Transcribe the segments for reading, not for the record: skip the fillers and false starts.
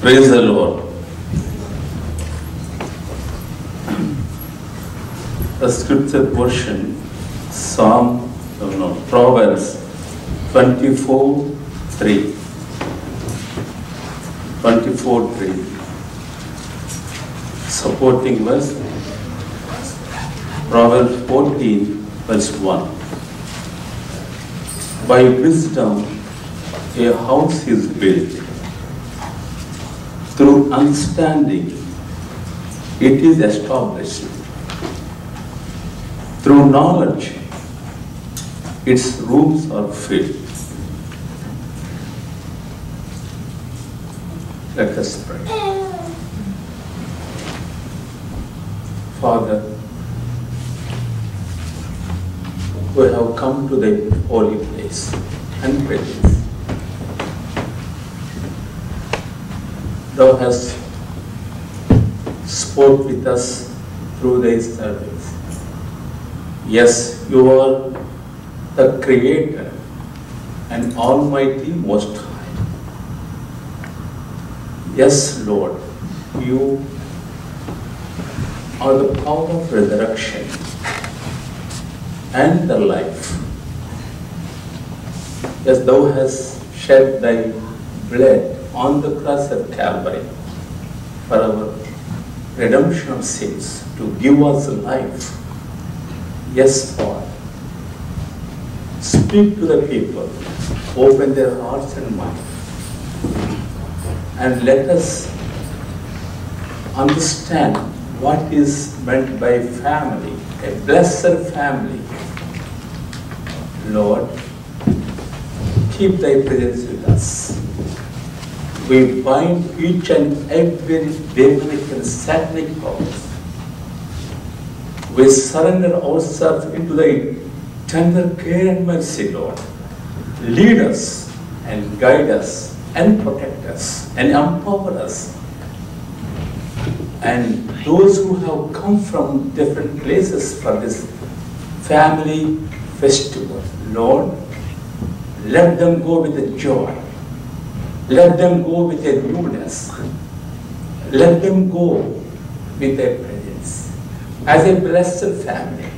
Praise the Lord. The scripture portion, Proverbs 24:3. 24:3. Supporting verse, Proverbs 14, verse 1. By wisdom a house is built. Through understanding it is established. Through knowledge its rooms are filled. Let us pray. Father, we have come to the holy place and presence. Thou hast spoke with us through thy servants. Yes, you are the Creator and Almighty Most High. Yes, Lord, you are the power of resurrection and the life. Yes, thou hast shed thy blood on the cross of Calvary for our redemption of sins, to give us life. Yes, Lord. Speak to the people, open their hearts and minds, and let us understand what is meant by family, a blessed family. Lord, keep thy presence with us. We bind each and every demonic and satanic powers. We surrender ourselves into thy tender care and mercy, Lord. Lead us and guide us and protect us and empower us. And those who have come from different places for this family festival, Lord, let them go with a joy. Let them go with a newness. Let them go with a presence. As a blessed family.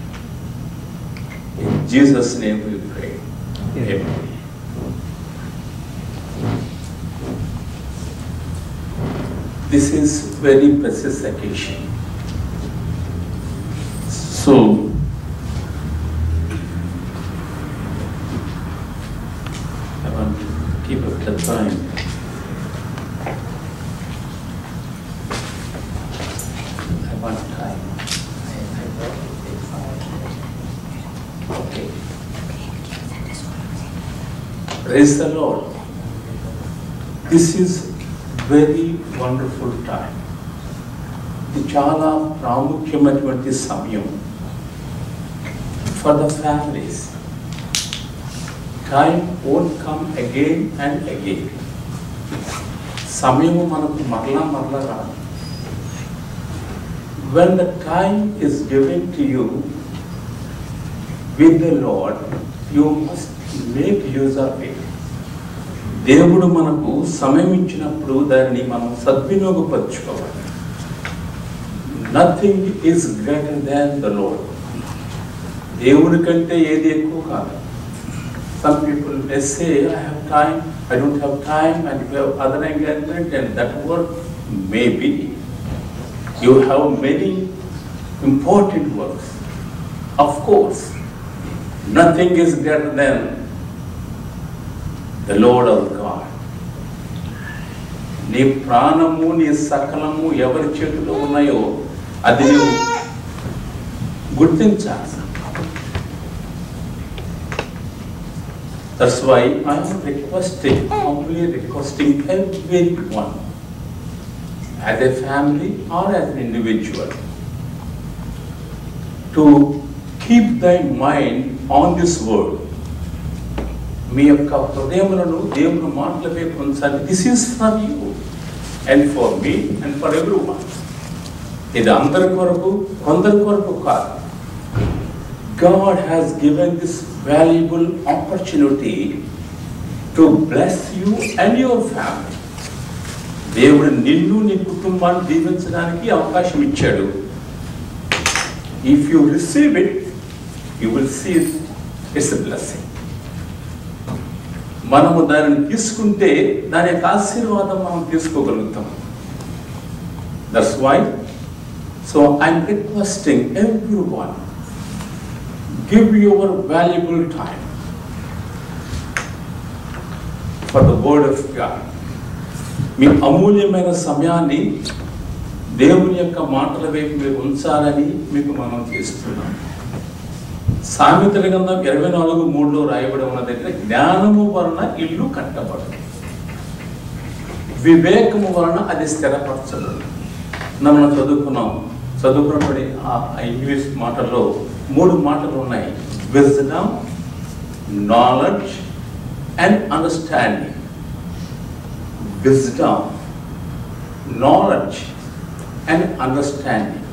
In Jesus' name we pray. Amen. This is very precious occasion. So, I want to keep up the time. Okay. Praise the Lord. This is very wonderful time. ఇది చాలా ప్రాముఖ్యమైనటువంటి సమయం for the families. Time won't come again and again. సమయము మనకు మరలా రాదు. When the time is given to you with the Lord, you must make use of it. దేవుడు మనకు సమయం ఇచ్చినప్పుడు దానిని మనం సద్వినియోగపరచుకోవాలి. Nothing is greater than the Lord. దేవుడి కంటే ఏది ఎక్కువ కాదు. Some people may say, I have time, I don't have time, and you have other engagement, and that work may be. You have many important works. Of course, nothing is greater than the Lord of God. నీ ప్రాణము నీ సకలము ఎవరి చేతిలో ఉన్నాయో అది నీవు గుర్తించాలి. That's why I am humbly requesting everyone, as a family or as an individual, to keep thy mind on this word. మీ యొక్క హృదయములను దేవుని మాటలపై ఉంచాలి. This is for you and for me and for everyone. ఇది అందరి కొరకు కొందరి కొరకు కాదు. God has given this valuable opportunity to bless you and your family. దేవుడు నిన్ను నీ కుటుంబాన్ని దీవించడానికి అవకాశం ఇచ్చాడు. If you receive it, you will see it's a blessing. మనము దానిని తీసుకుంటే దాని యొక్క ఆశీర్వాదం మనం తీసుకోగలుగుతాం. That's why so I'm requesting everyone, give your valuable time for the word of God. మీ అమూల్యమైన సమయాన్ని దేవుని యొక్క మాటల వైపు మీరు ఉంచాలని మీకు మనం చేస్తున్నాం. సామెతల గ్రంథం 24:3 రాయబడి ఉన్న దగ్గర జ్ఞానము వలన ఇల్లు కట్టబడదు, వివేకము వలన అది స్థిరపరచబడదు. మనం చదువుకున్నప్పుడు ఆ ఇంగ్లీష్ మాటల్లో 3 మాటలు ఉన్నాయి: wisdom, knowledge and understanding. Wisdom, knowledge and understanding.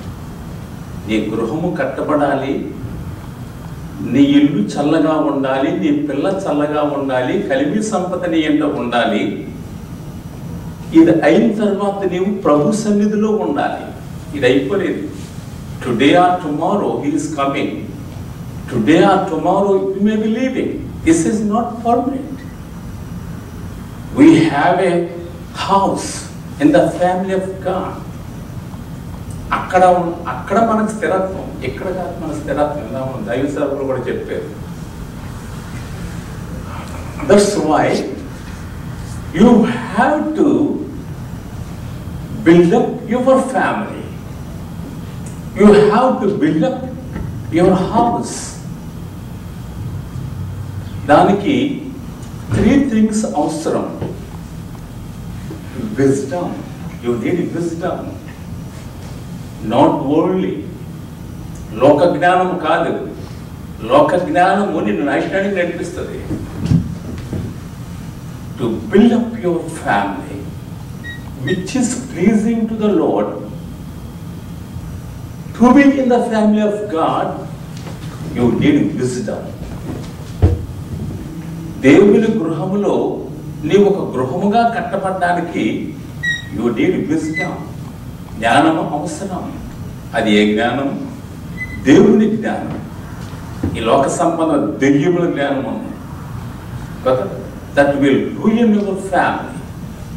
నీ గృహము కట్టబడాలి, నీ ఇల్లు చల్లగా ఉండాలి, నీ పిల్ల చల్లగా ఉండాలి, కలిమి సంపద నీ ఎంట ఉండాలి. ఇది అయిన తర్వాత నీవు ప్రభు సన్నిధిలో ఉండాలి. ఇది అయిపోలేదు. Today or tomorrow he is coming. Today or tomorrow you may be leaving. This is not permanent. We have a house in the family of God. అక్కడ మనకు స్థిరత్వం, ఎక్కడ కాదు మన స్థిరత్వం. ఇలా మన దైవ సేవకులు కూడా చెప్పారు. That's why you have to build up your family. You have to build up your house. దానికి 3 things అవసరం. Wisdom, you need wisdom. Not only లోక జ్ఞానము కాదు, లోక జ్ఞానము నిన్ను నాశనానికి నడిపిస్తుంది. To build up your family which is pleasing to the Lord, to be in the family of God, you need wisdom. దేవుని గృహములో నీవు ఒక గృహముగా కట్టబడడానికి యు నీడ్ విజ్డమ్. జ్ఞానము అవసరం. అది ఏ జ్ఞానం? దేవుని జ్ఞానం. ఈ లోక సంపద దెయ్యముల జ్ఞానం ఉంది కదా. That will ruin your family,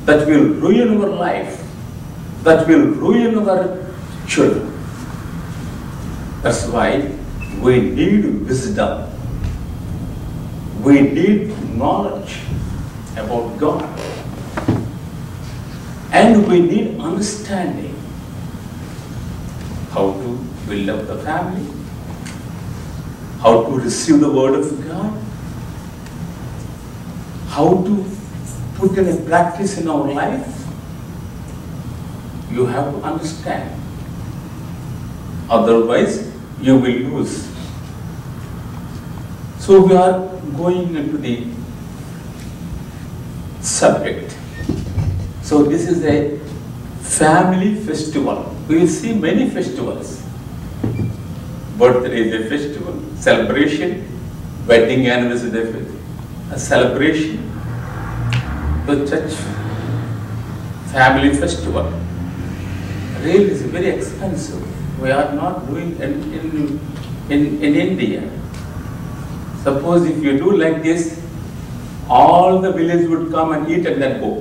that will ruin your life, that will ruin your children. That's why we need wisdom. We need knowledge about God and we need understanding. How to build up the family, how to receive the word of God, how to put in a practice in our life. You have to understand. Otherwise, you will lose. So we are going into the subject. So this is a family festival. We will see many festivals. Birthday is a festival, celebration, wedding anniversary is a celebration, the church family festival. Really is very expensive. We are not doing in India. Suppose if you do like this, all the village would come and eat and then go.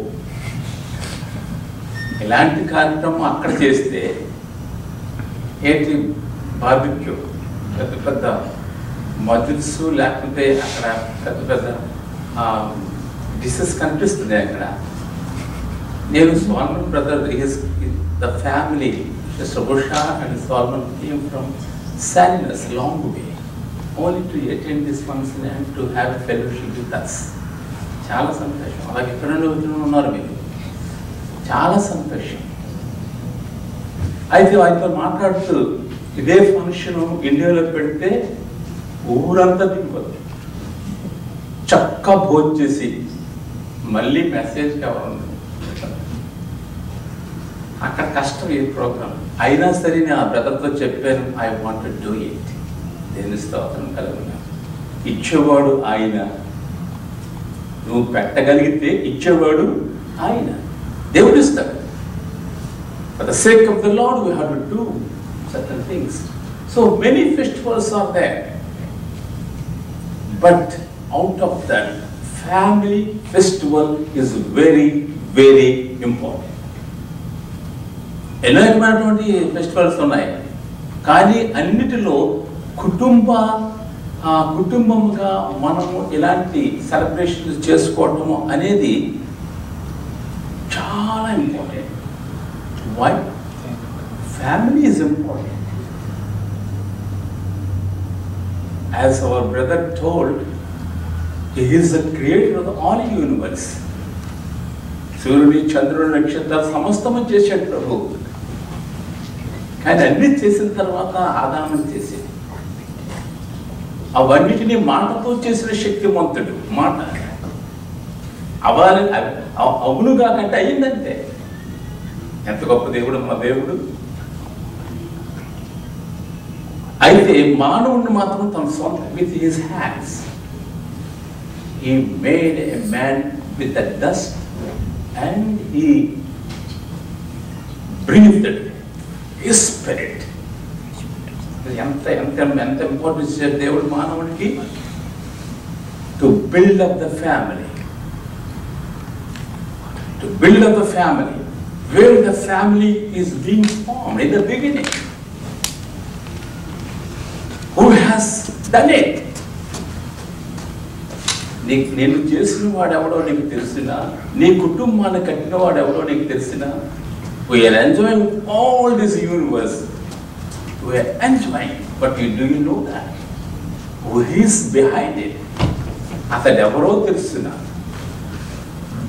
ఇలాంటి కార్యక్రమం అక్కడ చేస్తే ఏంటి, barbecue, పెద్ద పెద్ద muscles, లేకపోతే అక్కడ పెద్ద పెద్ద డిషెస్ కనిపిస్తుంది అక్కడ. నేను Solomon brother, the family mister Busha and Solomon came from Salinas, long way, only to attend this function and to have fellowship with us. చాలా సంతోషం. అలాగే ఇక్కడ నుండి ఉన్నారు మీరు, చాలా సంతోషం. అయితే ఆయనతో మాట్లాడుతూ ఇదే ఫంక్షన్ ఇండియాలో పెడితే ఊరంతా దిగిపోతుంది. చక్కగా భోజనం చేసి మళ్ళీ మెసేజ్ కావాలి. అక్కడ కష్టం ఈ ప్రోగ్రామ్ అయినా సరే నేను ఆ బ్రదర్తో చెప్పాను, I want to do it. దేని స్తోత్రం కలుగునా. ఇచ్చేవాడు ఆయన, నువ్వు పెట్టగలిగితే ఇచ్చేవాడు ఆయన. దేవుడు ఇస్తాడు. For the sake of the Lord, we have to do certain things. So many festivals are there. But out of that, family festival is very, very important. ఎన్నో రకమైనటువంటి ఫెస్టివల్స్ ఉన్నాయి, కానీ అన్నిటిలో కుటుంబముగా మనము ఇలాంటి సెలబ్రేషన్స్ చేసుకోవటము అనేది చాలా important. Why? Family is important. As our brother told, he is the creator of all universe. సూర్యుని, చంద్రుడు, నక్షత్రాలు సమస్తము చేశాడు ప్రభు. కానీ అన్ని చేసిన తర్వాత ఆదాము చేసి అవన్నిటినీ మాటతో చేసిన శక్తిమంతుడు. మాట అవ్వాలి, అవునుగా కంటే అయ్యిందంటే ఎంత గొప్ప దేవుడు మన దేవుడు. అయితే మానవుడిని మాత్రం తన సొంత with his hands he made a man with the dust and he breathed his spirit. ఎంత ఎంత ఎంత ఇంపార్టెన్స్ దేవుడు మానవుడికి. To build up the family, to build up the family where the family is being formed in the beginning. Who has done it? నేను చేసిన వాడెవడో నీకు తెలిసినా, నీ కుటుంబాన్ని కట్టిన వాడెవడో నీకు తెలిసినా, we are enjoying all this universe. We are enjoying, but do you know that? Who is behind it? అతడు ఎవరో తెలిసినా,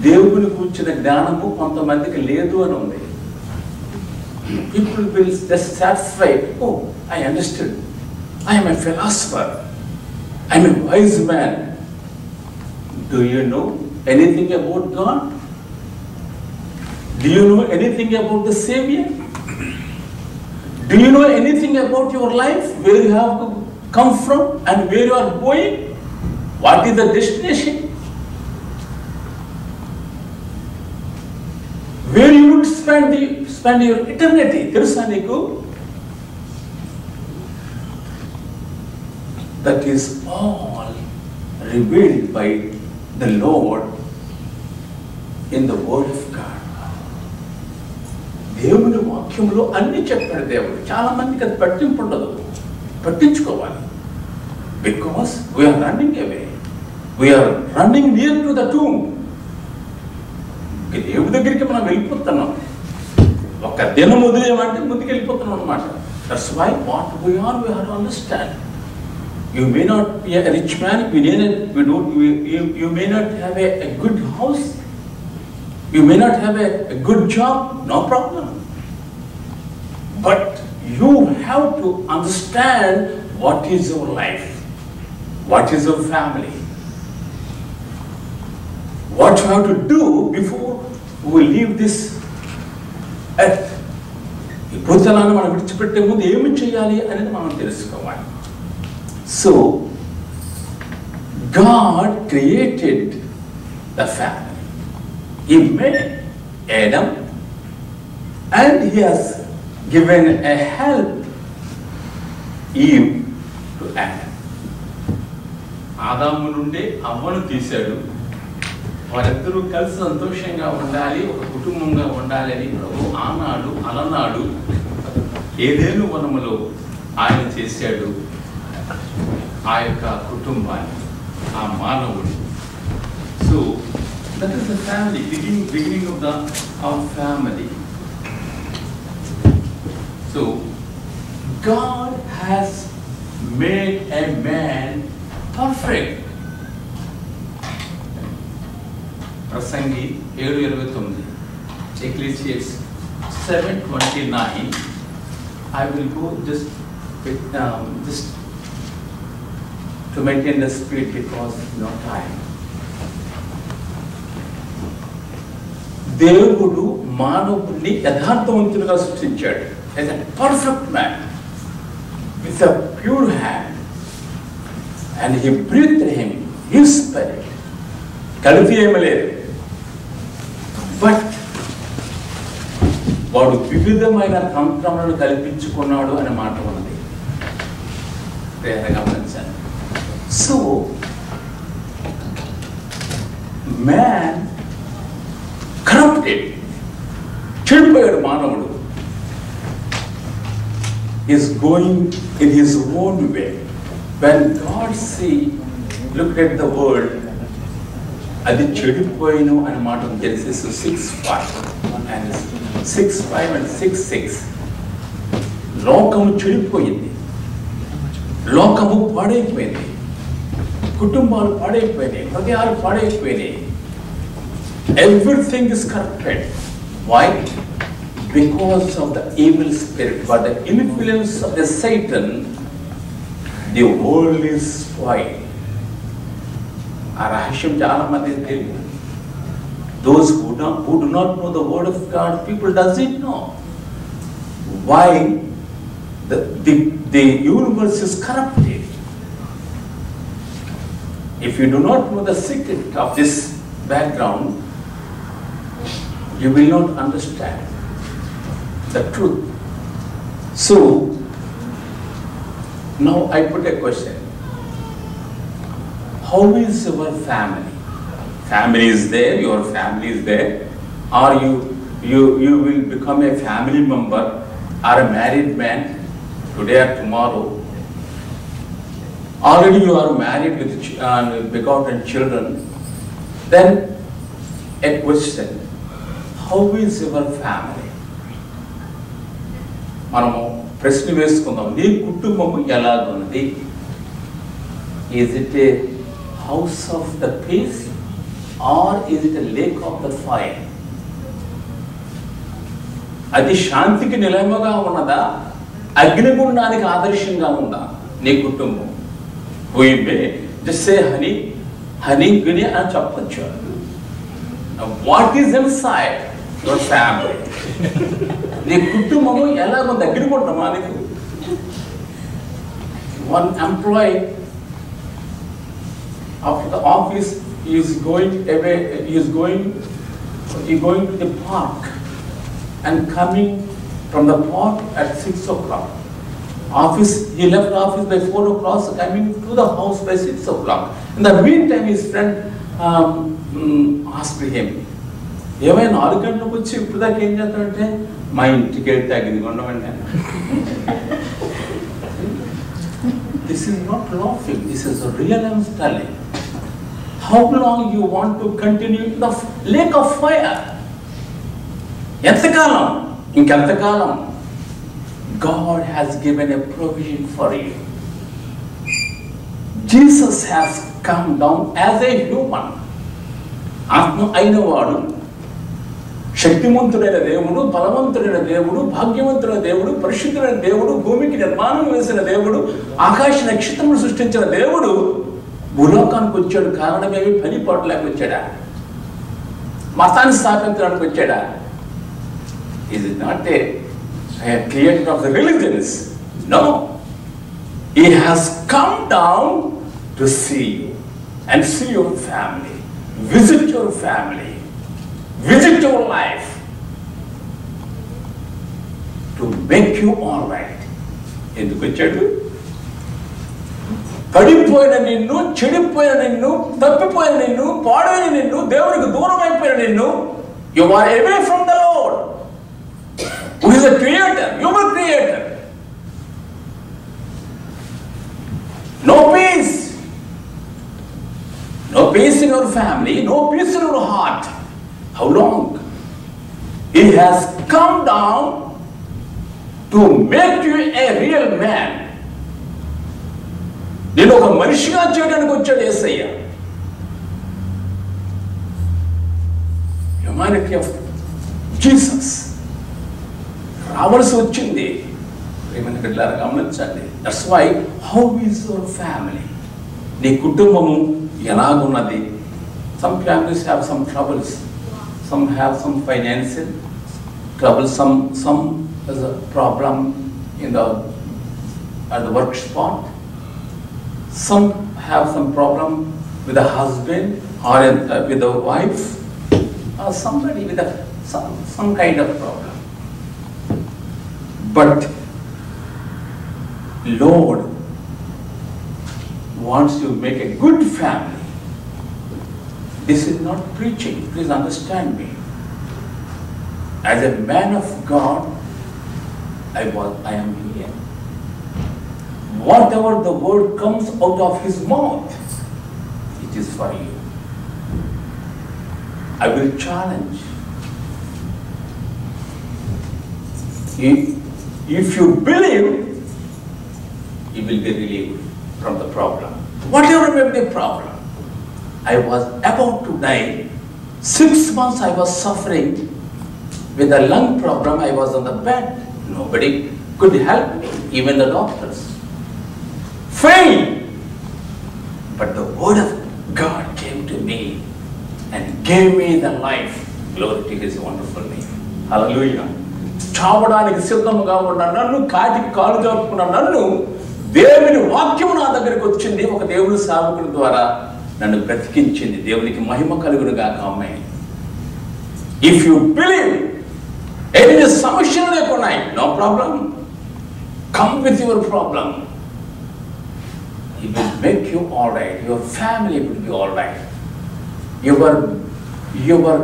దేవుని కూర్చున్న జ్ఞానము కొంతమందికి లేదు అని ఉంది. People will just satisfied, oh, I understood. I am a philosopher. I am a wise man. Do you know anything about God? Do you know anything about the Savior? Do you know anything about your life? Where you have to come from and where you are going? What is the destination? Where you would spend your eternity? Telusa neeku? That is all revealed by the Lord in the Word of God. దేవుని వాక్యంలో అన్ని చెప్పాడు దేవుడు. చాలా మందికి అది పట్టింపుండదు, పట్టించుకోవాలి. Because we're running away, we're running near to the tomb. దేవుడి దగ్గరికి మనం వెళ్ళిపోతున్నాం. ఒక దినం వదిలేమంటే ముందుకు వెళ్ళిపోతున్నాం అనమాట. That's why what we're we have to understand. You may not be a rich man, you may not have a good house, you may not have a good job, no problem. But you have to understand what is your life, what is your family, what you have to do before we leave this earth. ఈ భూతలాన్ని మనం విడిచిపెట్టే ముందు ఏమి చేయాలి అనేది మనం తెలుసుకోవాలి. So, God created the family. He made Adam and He has given a help, Eve, to Adam. ఆదాము నుండి అవ్వను తీశాడు. వారిద్దరూ కలిసి సంతోషంగా ఉండాలి, ఒక కుటుంబంగా ఉండాలి అని ప్రభు ఆనాడు అలనాడు ఏదేను వనములో ఆయన చేశాడు ఆ యొక్క కుటుంబాన్ని, ఆ మానవుడు. So that is the family, beginning of our family. So God has made a man perfect. Prasangi 7:29, Ecclesiastes 7:29. I will go just to maintain the speed because no time. దేవుడు మానవుడిని యథార్థవంతులుగా సృష్టించాడు. as a perfect man with a pure hand, and He breathed him His spirit. కలిపి ఏమీ లేదు. But వాడు వివిధమైన తంత్రములను కల్పించుకున్నాడు అనే మాట ఉన్నది. గమనించాను. సో మ్యాన్ కరప్టెడ్, చెడిపోయాడు మానవుడు. Is going in his own way. When God looked at the world, అది చెడిపోయిను అనే మాట జెనసిస్ 6:5 and 6:6. లోకము చెడిపోయింది, లోకము పాడైపోయింది, కుటుంబాలు పాడైపోయినాయి, హృదయాలు పాడైపోయినాయి. Everything is corrupted. Why? Because of the evil spirit. But the influence of the Satan, the world is spoiled. ఆ రహస్యం చాలా మంది తెలియదు. Those who do not know the word of God, people doesn't know why the universe is corrupted. If you do not know the secret of this background, you will not understand the truth. So now I put a question. How is your family? Family is there, your family is there. Or you will become a family member or a married man today or tomorrow. Already you are married with begotten children. Then a question, how is your family? మనము ప్రశ్న వేసుకుందాం. నీ కుటుంబము ఎలాగున్నది? Is it a house of the peace or is it a lake of the fire? అది శాంతికి నిలయముగా ఉన్నదా, అగ్నిగుండానికి ఆదర్శంగా ఉందా నీ కుటుంబం? We may just say honey guni అని చెప్పొచ్చు. What is inside your family? నీ కుటుంబము ఎలాగుంది? అగ్నిగుండమా నీకు? One employee after the office, he is going to the park and coming from the park at 6 o'clock. He left office by 4 o'clock, coming to the house by 6 o'clock. In the meantime, his friend asked him, ఏమైనా 4 గంటలకు వచ్చి ఇప్పుడు దాకా ఏం చేస్తాడంటే, మా ఇంటికి వెళ్తే అగ్నిగుండమండి. This is not laughing, this is a real I'm telling. How long you want to continue in the lake of fire? ఎంతకాలం? ఇంకెంతకాలం? God has given a provision for you. Jesus has come down as a human. ఆత్మ అయిన వాడు, శక్తివంతుడైన దేవుడు, బలవంతుడైన దేవుడు, భాగ్యవంతుడైన దేవుడు, పరిశుద్ధుడైన దేవుడు, భూమికి నిర్మాణం వేసిన దేవుడు, ఆకాశ నక్షత్రములు సృష్టించిన దేవుడు భూలోకానికి వచ్చాడు. కారణమేమి? పని పాటలేక వచ్చాడా? మతాన్ని స్థాపించడానికి వచ్చాడా? Is it not a creator of the religions? No. He has come down to see you and see your family, visit your family, visit your life, to make you all right. ఎందుకు వచ్చాడు? పడిపోయిన నిన్ను, చెడిపోయిన నిన్ను, తప్పిపోయిన నిన్ను, పాడైన నిన్ను, దేవునికి దూరం అయిపోయిన నిన్ను, you are away from the Lord, who is the creator, your creator. No peace in your family, no peace in your heart. How long? He has come down to make you a real man. నేను ఒక మనిషిగా చేయడానికి వచ్చాడు యేసయ్య. Humanity of Jesus రావాల్సి వచ్చింది. ప్రేమైన బిడ్డలారా గమనించండి. That's why how is your family? నీ కుటుంబము ఎలాగున్నది? Some families have some troubles, some have some financial trouble, some has a problem at the work spot, some have some problem with the husband or with the wife, or somebody with some kind of problem. But Lord wants to make a good family. This is not preaching. Please understand me. As a man of God, I am here. Whatever the word comes out of his mouth, it is for you. I will challenge. If you believe, you will be relieved from the problem. Whatever may be the problem. I was about to die. 6 months I was suffering with a lung problem. I was on the bed. Nobody could help me, even the doctors. Failed. But the word of God came to me and gave me the life. Glory to his wonderful name. Hallelujah. చావడానికి సిద్ధముగా ఉన్న నన్ను, కాటికి కాలు చాపుకున్న నన్ను, దేవుని వాక్యం నా దగ్గరికి వచ్చింది. ఒక దేవుని సేవకుని ద్వారా నన్ను బ్రతికించింది. దేవునికి మహిమ కలుగును గాక. ఆమేన్. ఇఫ్ యు బిలీవ్, ఎన్ని సమస్యలు లేకున్నాయి, no problem. Come with your problem. He will make you all right. Your family will be all right. Your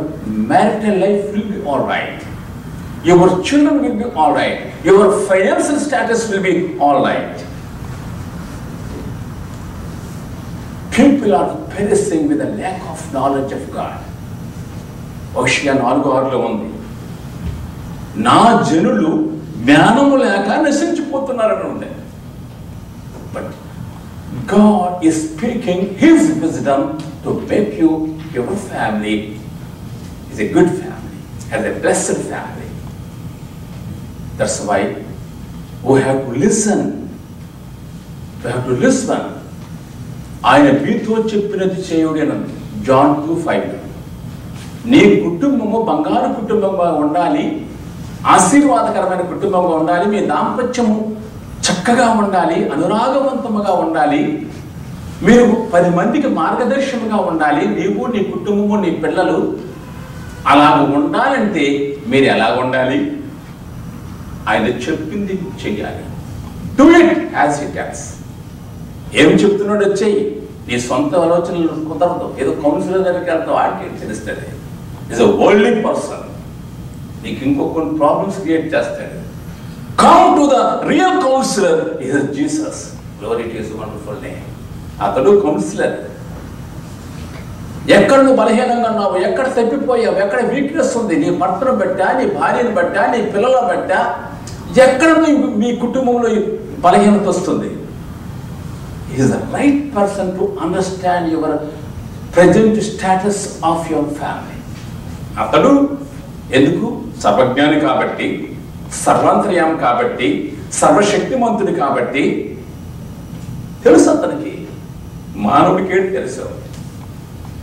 marital life will be all right. Your children will be all right. Your financial status will be all right. People are perishing with a lack of knowledge of God. Hosea 4:6 ఉంది. నా జనులు జ్ఞానము లేక నశించిపోతున్నారని ఉంది. But God is speaking his wisdom to make you, your family is a good family, has a blessed family. That's why we have to listen. We have to listen. ఆయన మీతో చెప్పినది చేయుడి అని జాన్ 2:5. నీ కుటుంబము బంగారు కుటుంబంగా ఉండాలి, ఆశీర్వాదకరమైన కుటుంబంగా ఉండాలి, మీ దాంపత్యము చక్కగా ఉండాలి, అనురాగవంతముగా ఉండాలి, మీరు 10 మందికి మార్గదర్శనంగా ఉండాలి, నీవు నీ కుటుంబము నీ పిల్లలు అలాగ ఉండాలంటే మీరు ఎలాగ ఉండాలి? ఆయన చెప్పింది చెయ్యాలి. Do it as he tells. ఏం చెప్తున్నాడో చెయ్యి. నీ సొంత ఆలోచనలు కుదరదు. ఏదో కౌన్సిలర్ దగ్గరికి వెళ్తావు, ఆడికి తెలుస్తుంది. Is a worldly person. నీకు ఇంకొక ప్రాబ్లమ్స్ క్రియేట్ చేస్తాడు. Come to the real counsellor is Jesus. Glory to his wonderful name. అతడు కౌన్సిలర్. ఎక్కడ నువ్వు బలహీనంగా ఉన్నావు, ఎక్కడ తప్పిపోయావు, ఎక్కడ వీక్నెస్ ఉంది, నీ భర్తను బట్టా, నీ భార్యను బట్టా, నీ పిల్లల బట్టా, ఎక్కడ మీ కుటుంబంలో బలహీనత వస్తుంది. He is the right person to understand your present status of your family. అతడు ఎందుకు? సర్వజ్ఞాని కాబట్టి, సర్వాంతర్యామి కాబట్టి, సర్వశక్తిమంతుడు కాబట్టి తెలుసు అతనికి. మానవుడికి ఏంటి తెలుసు?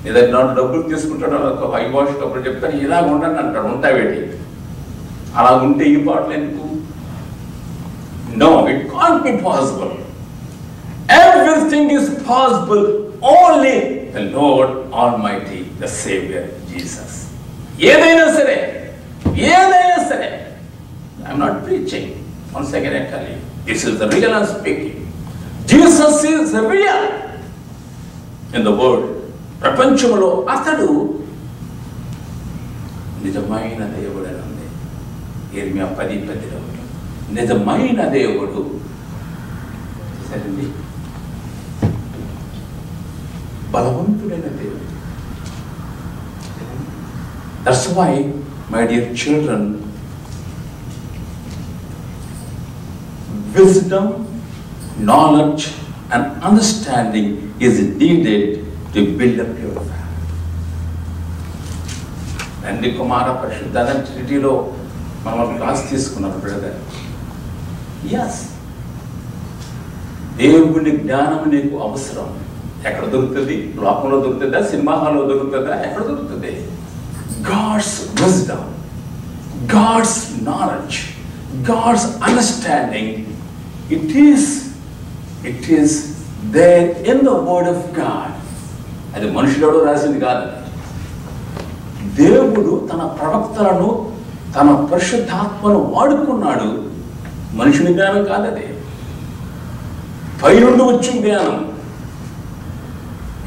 నీ దగ్గర డబ్బులు తీసుకుంటాడు, ఒక హై వాష్ డబ్బులు చెప్తాను, ఇలాగ ఉండండి అంటాడు. ఉంటావేటి? అలా ఉంటే ఈ పాటలు ఎందుకు? No, it can't be possible. Everything is possible only the Lord Almighty, the Savior, Jesus. ఏదైనా సరే, ఏదైనా సరే. I'm not preaching. Once again I tell you, this is the real I'm speaking. Jesus is the real in the world. ప్రపంచంలో అతడు నిజమైన దేవుడు అని ఉంది. యెర్మయా 10:10 నిజమైన దేవుడు. సరేండి, బలవంతుడైన దేవుడు. That's why, my dear children, wisdom, knowledge and understanding is needed to build up your family. తండ్రి కుమార పరిశుద్ధాత్మ ట్రినిటీలో మనం క్లాస్ తీసుకున్నాం బ్రదర్. ఎస్, దేవుని జ్ఞానం నీకు అవసరం. ఎక్కడ దొరుకుతుంది? లోకంలో దొరుకుతుందా? సినిమా హాల్లో దొరుకుతుందా? ఎక్కడ దొరుకుతుంది? God's wisdom, God's knowledge, God's understanding, it is there in the word of God. అది మనుషుడు రాసింది కాదు. దేవుడు తన ప్రవక్తలను, తన పరిశుద్ధాత్మను వాడుకున్నాడు మనుషుని జ్ఞానం కాదది, పైనుండి వచ్చిన జ్ఞానం.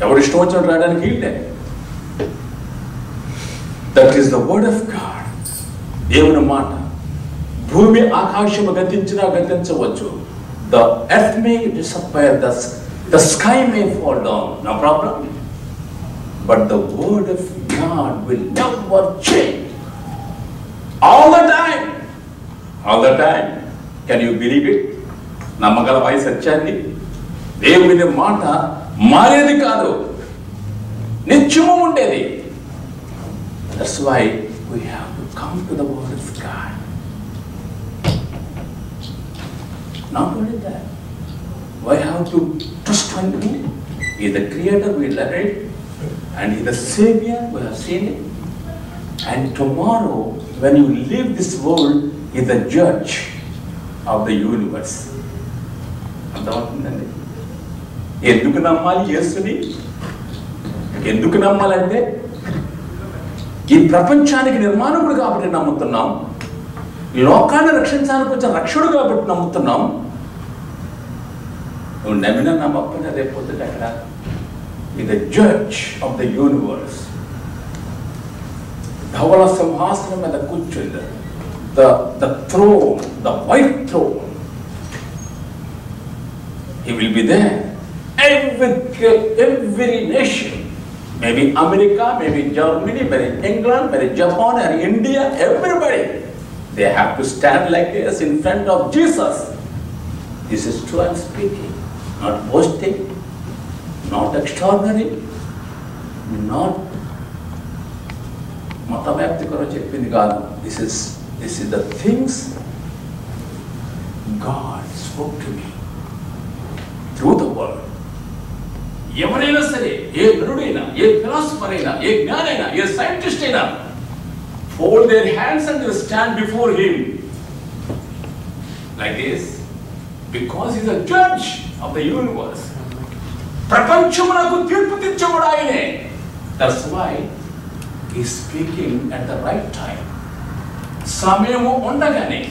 ఎవరిష్టం వచ్చినట్టు రావడానికి వీళ్ళే. That is the word of God. దేవుని మాట. భూమి ఆకాశము గతించినా గతించవచ్చు. The earth may disappear, the sky may fall down, no problem. But the word of God will never change. All the time, all the time. Can you believe it? నమ్మగలవా ఈ సత్యాన్ని? దేవుని మాట మారేది కాదు, నిత్యము ఉండేది. That's why we have to come to the word of God. Not only that, we have to trust on Him. He is the Creator, we love it, and He is the Savior, we have seen it. And tomorrow, when you leave this world, He is the Judge of the universe. అర్థమవుతుందండి? ఎందుకు నమ్మాలి యేసుని? ఎందుకు నమ్మాలంటే ఈ ప్రపంచానికి నిర్మాణకుడు కాబట్టి నమ్ముతున్నాం, లోకాన్ని రక్షించడానికి వచ్చిన రక్షకుడు కాబట్టి నమ్ముతున్నాం. నువ్వు నమ్మినా నమ్మకపోయినా రేపు పొద్దుట అక్కడ ఈ the judge of the universe. ధవళ సింహాసనం మీద కూర్చుంది, the throne, the white throne. He will be there. Every nation, maybe America, maybe Germany, maybe England, maybe Japan and India, everybody, they have to stand like this in front of Jesus. This is true I'm speaking, not boasting, not extraordinary, not మతవ్యాప్తికరో చెప్పింది కాదు. This is the things God spoke to me through the word. ఎవరైనా సరే, ఏ నరుడైనా, ఏ philosopher అయినా, ఏ జ్ఞానైనా, ఏ scientist అయినా, fold their hands and they stand before Him like this, because He is a judge of the universe. ప్రపంచమునకు తీర్పు తీర్చేవాడు ఆయనే. That's why He is speaking at the right time. సమయము ఉండగానే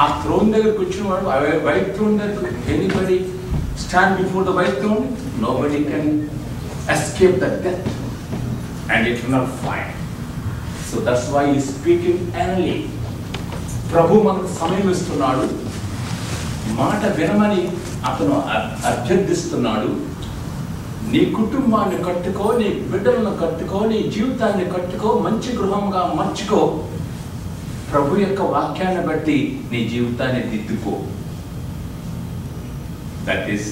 ఆ throne దగ్గరకు వచ్చిన వాడు, వైట్ థ్రోన్ దగ్గరకు anybody stand before the white throne, nobody can escape the death and eternal fire. So that's why He is speaking early. ప్రభు మనకు సమయం ఇస్తున్నాడు, మాట వినమని అతను అభ్యర్థిస్తున్నాడు. నీ కుటుంబాన్ని కట్టుకో, నీ బిడ్డలను కట్టుకో, నీ జీవితాన్ని కట్టుకో, మంచి గృహంగా మార్చుకో. ప్రభు యొక్క వాక్యాన్ని బట్టి నీ జీవితాన్ని దిద్దుకో. That is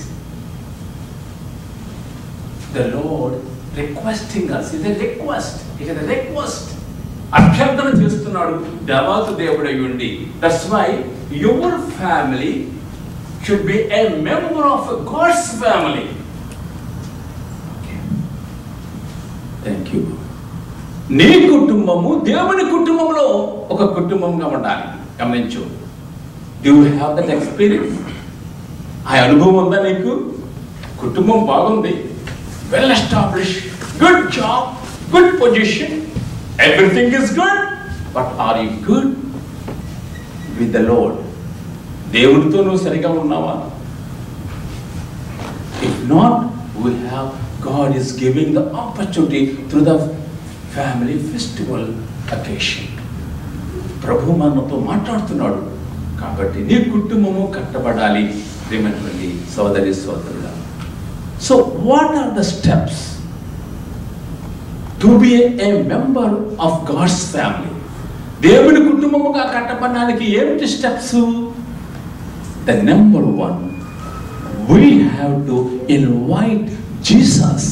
the Lord requesting us. It is a request. It is a request. అభ్యర్థన చేస్తున్నాడు దేవాసు దేవుడై ఉండి. That's why your family should be a member of God's family. Okay. Thank you. నీ కుటుంబము దేవుని కుటుంబంలో ఒక కుటుంబంగా ఉండాలి. గమనించు. Do you have that experience? ఆ అనుభవం ఉందా నీకు? కుటుంబం బాగుంది, well establish, good job, good position, everything is good, but are you good with the Lord? దేవునితో నువ్వు సరిగా ఉన్నావా? If not, we have, God is giving the opportunity through the family festival occasion. ప్రభు మనతో మాట్లాడుతున్నాడు కాబట్టి నీ కుటుంబము కట్టబడాలి. ప్రియమైనటువంటి సోదరి సోదరుడా, so what are the steps to be a member of God's family? దేవుని కుటుంబముగా కట్టబడడానికి ఏమిటి steps? The number 1, we have to invite Jesus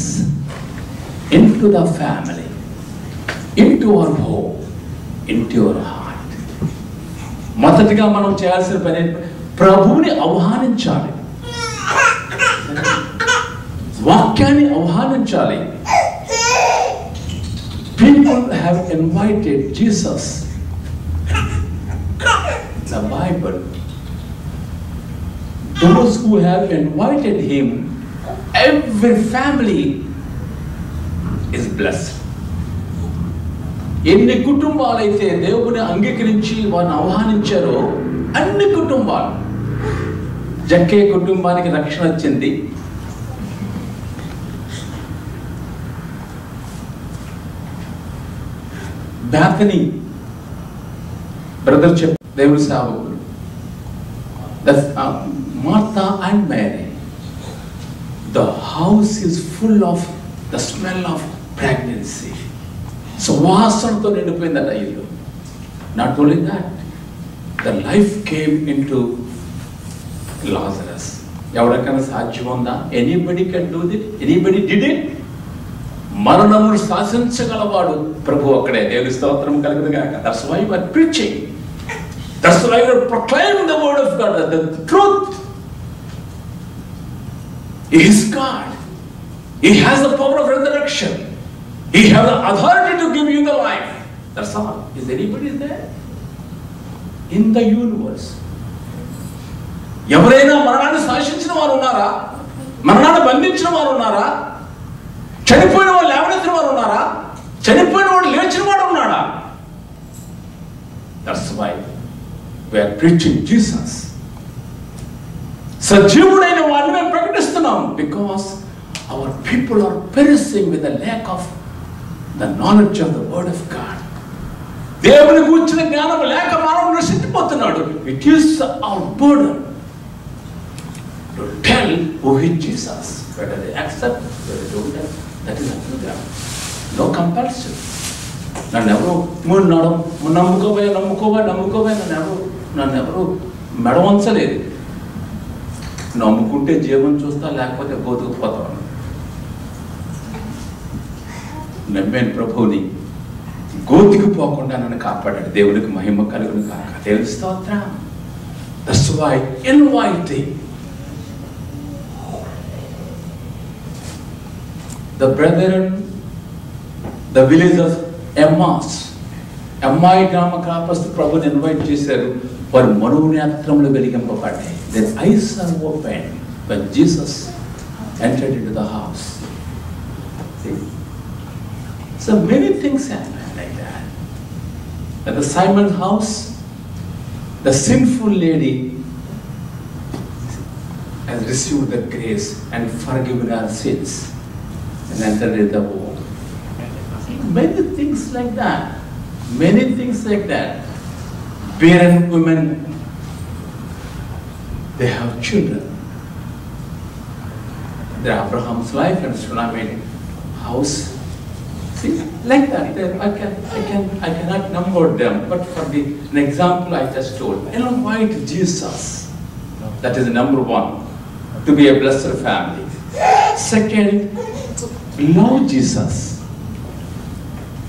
into the family, into our home, into your heart. మొదటిగా మనం చేయాల్సిన పని ప్రభువుని ఆహ్వానించాలి, వాక్యాన్ని ఆహ్వానించాలి. People have invited Jesus. The Bible, those who have invited Him, every family is blessed. ఎన్ని కుటుంబాలైతే దేవుని అంగీకరించి వారిని ఆహ్వానించారో అన్ని కుటుంబాలు, జక్కే కుటుంబానికి రక్షణ వచ్చింది. బేతనీ బ్రదర్ దేవుని సేవకులు, Martha and Mary, the house is full of the smell of pregnancy. సువాసనతో నిండిపోయిందట ఇల్లు. Not only that, the life came into Lazarus. ఎవరికైనా సాధ్యం ఉందా? Anybody can do it? Anybody did it? మరణమును శాసించగలవాడు ప్రభు అక్కడే. దేవుని స్తోత్రం కలుగును గాక. That's why you are preaching. That's why you are proclaiming the word of God, the truth. He is God. He has the power of resurrection. He has the authority to give you the life. That's all. Is anybody there in the universe? ఎవరైనా మరణాన్ని శాసించిన వారు ఉన్నారా? మరణాన్ని బంధించిన వారు ఉన్నారా? చనిపోయిన వాళ్ళు లేవనెత్తిన వారు ఉన్నారా? చనిపోయిన వాడు లేచిన వాడు ఉన్నాడా? That's why we are preaching Jesus. సజీవుడైన వారిని మేము ప్రకటిస్తున్నాం. Because our people are perishing with the lack of the knowledge of the word of God. దేవుని గురించిన జ్ఞానం లేక మానవుడు నశించిపోతున్నాడు. It is our burden to tell who is Jesus. Whether they accept, whether they don't accept, that is up to them. No compulsion. నన్ను ఎవరు నమ్ముకోవే నన్ను ఎవరు మెడవంచలేదు. నమ్ముకుంటే జీవం చూస్తా, లేకపోతే బోతుకుపోతాను. నమ్మాను ప్రభువుని, గోతికి పోకుండా నన్ను కాపాడాడు. దేవునికి మహిమ కలుగును కాక. దేవుని స్తోత్రం. That's why inviting the brethren, the village of Emmaus, అమ్మాయి గ్రామ కాపస్తు ప్రభుని ఇన్వైట్ చేశారు. వారి మనోనేత్రములు వెలిగింపబడ్డాయి. Their eyes are opened when Jesus entered into the house. See? So many things happen like that. At the Simon's house, the sinful lady has received the grace and forgiven her sins and entered into the home. Many things like that. Many things like that. Barren women, they have children. They're Abraham's life and Shunammite house. See, like that. I cannot number them, but for an example I just told. Invite Jesus. That is number one, to be a blessed family. Second, love Jesus.